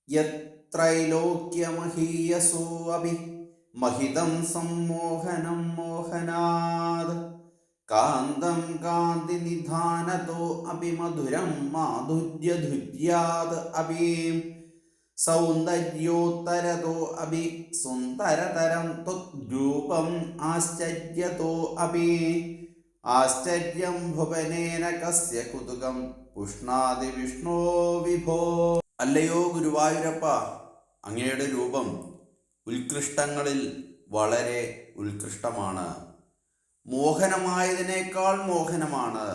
യത്രൈലോക്യമഹീയസോ അഭി महिदं सम्मोहनं मोहनात् कान्तं कान्तिनिधानतो अपि मधुरं माधुर्यधुर्यात् अपि सौन्दर्योत्तरतो अपि सुन्दरतरं त्वद्रूपम् आश्चर्यतो अपि आश्चर्यं भुवनेन कस्य कुतुकं पुष्णाति विष्णो विभो. അല്ലയോ ഗുരുവായൂരപ്പ, അങ്ങയുടെ രൂപം ഉത്കൃഷ്ടങ്ങളിൽ വളരെ ഉത്കൃഷ്ടമാണ്. മോഹനമായതിനേക്കാൾ മോഹനമാണ്.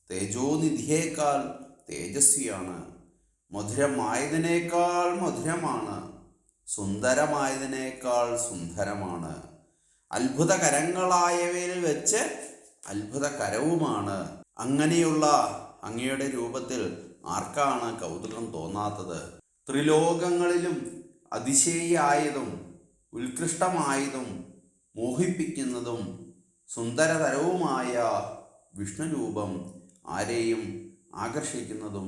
തേജോനിധിയേക്കാൾ തേജസ്വിയാണ്. മധുരമായതിനേക്കാൾ മധുരമാണ്. സുന്ദരമായതിനേക്കാൾ സുന്ദരമാണ്. അത്ഭുതകരങ്ങളായവയിൽ വെച്ച് അത്ഭുതകരവുമാണ്. അങ്ങനെയുള്ള അങ്ങയുടെ രൂപത്തിൽ ആർക്കാണ് കൗതുകം തോന്നാത്തത്? ത്രിലോകങ്ങളിലും അതിശയിയായതും ഉത്കൃഷ്ടമായതും മോഹിപ്പിക്കുന്നതും സുന്ദരതരവുമായ വിഷ്ണുരൂപം ആരെയും ആകർഷിക്കുന്നതും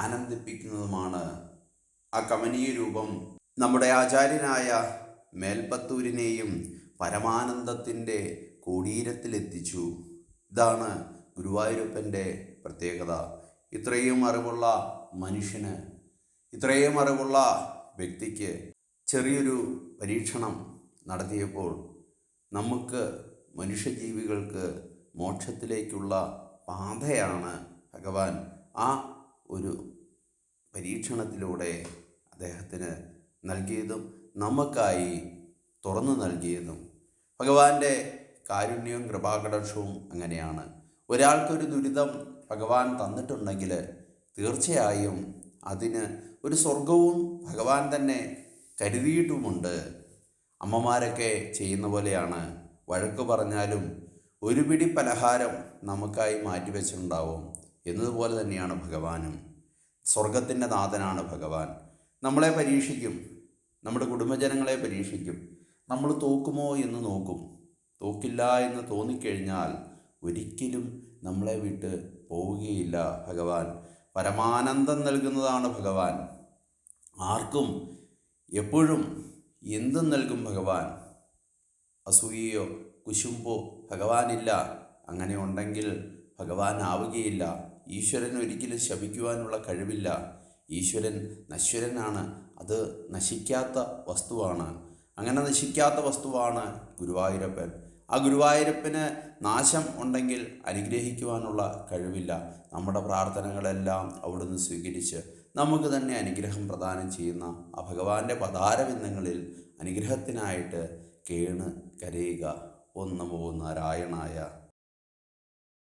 ആനന്ദിപ്പിക്കുന്നതുമാണ്. ആ കമനീയ രൂപം നമ്മുടെ ആചാര്യനായ മേൽപ്പത്തൂരിനെയും പരമാനന്ദത്തിൻ്റെ കുടീരത്തിലെത്തിച്ചു. ഇതാണ് ഗുരുവായൂരപ്പൻ്റെ പ്രത്യേകത. ഇത്രയും അറിവുള്ള മനുഷ്യന്, ഇത്രയും അറിവുള്ള വ്യക്തിക്ക് ചെറിയൊരു പരീക്ഷണം നടത്തിയപ്പോൾ നമുക്ക് മനുഷ്യജീവികൾക്ക് മോക്ഷത്തിലേക്കുള്ള പാതയാണ് ഭഗവാൻ ആ ഒരു പരീക്ഷണത്തിലൂടെ അദ്ദേഹത്തിന് നൽകിയതും നമുക്കായി തുറന്നു നൽകിയതും. ഭഗവാന്റെ കാരുണ്യവും കൃപാകടാക്ഷവും അങ്ങനെയാണ്. ഒരാൾക്കൊരു ദുരിതം ഭഗവാൻ തന്നിട്ടുണ്ടെങ്കിൽ തീർച്ചയായും അതിന് ഒരു സ്വർഗവും ഭഗവാൻ തന്നെ കരുതിയിട്ടുമുണ്ട്. അമ്മമാരൊക്കെ ചെയ്യുന്ന പോലെയാണ്. വഴക്ക് പറഞ്ഞാലും ഒരു പിടി പലഹാരം നമുക്കായി മാറ്റിവെച്ചിട്ടുണ്ടാവും എന്നതുപോലെ തന്നെയാണ് ഭഗവാനും. സ്വർഗത്തിൻ്റെ നാഥനാണ് ഭഗവാൻ. നമ്മളെ പരീക്ഷിക്കും, നമ്മുടെ കുടുംബജനങ്ങളെ പരീക്ഷിക്കും. നമ്മൾ തോക്കുമോ എന്ന് നോക്കും. തോക്കില്ല എന്ന് തോന്നിക്കഴിഞ്ഞാൽ ഒരിക്കലും നമ്മളെ വിട്ട് പോവുകയില്ല ഭഗവാൻ. പരമാനന്ദം നൽകുന്നതാണ് ഭഗവാൻ. ആർക്കും എപ്പോഴും എന്തും നൽകും ഭഗവാൻ. അസൂയയോ കുശുമ്പോ ഭഗവാനില്ല. അങ്ങനെ ഉണ്ടെങ്കിൽ ഭഗവാൻ ആവുകയില്ല. ഈശ്വരൻ ഒരിക്കലും ശപിക്കുവാനുള്ള കഴിവില്ല. ഈശ്വരൻ നശ്വരനാണ്. അത് നശിക്കാത്ത വസ്തുവാണ്. അങ്ങനെ നശിക്കാത്ത വസ്തുവാണ് ഗുരുവായൂരപ്പൻ. ആ ഗുരുവായൂരപ്പന് നാശം ഉണ്ടെങ്കിൽ അനുഗ്രഹിക്കുവാനുള്ള കഴിവില്ല. നമ്മുടെ പ്രാർത്ഥനകളെല്ലാം അവിടുന്ന് സ്വീകരിച്ച് നമുക്ക് തന്നെ അനുഗ്രഹം പ്രദാനം ചെയ്യുന്ന ആ ഭഗവാന്റെ പദാരവിന്ദങ്ങളിൽ അനുഗ്രഹത്തിനായിട്ട് കേണ് കരയുക. ഓം നമോ നാരായണായ.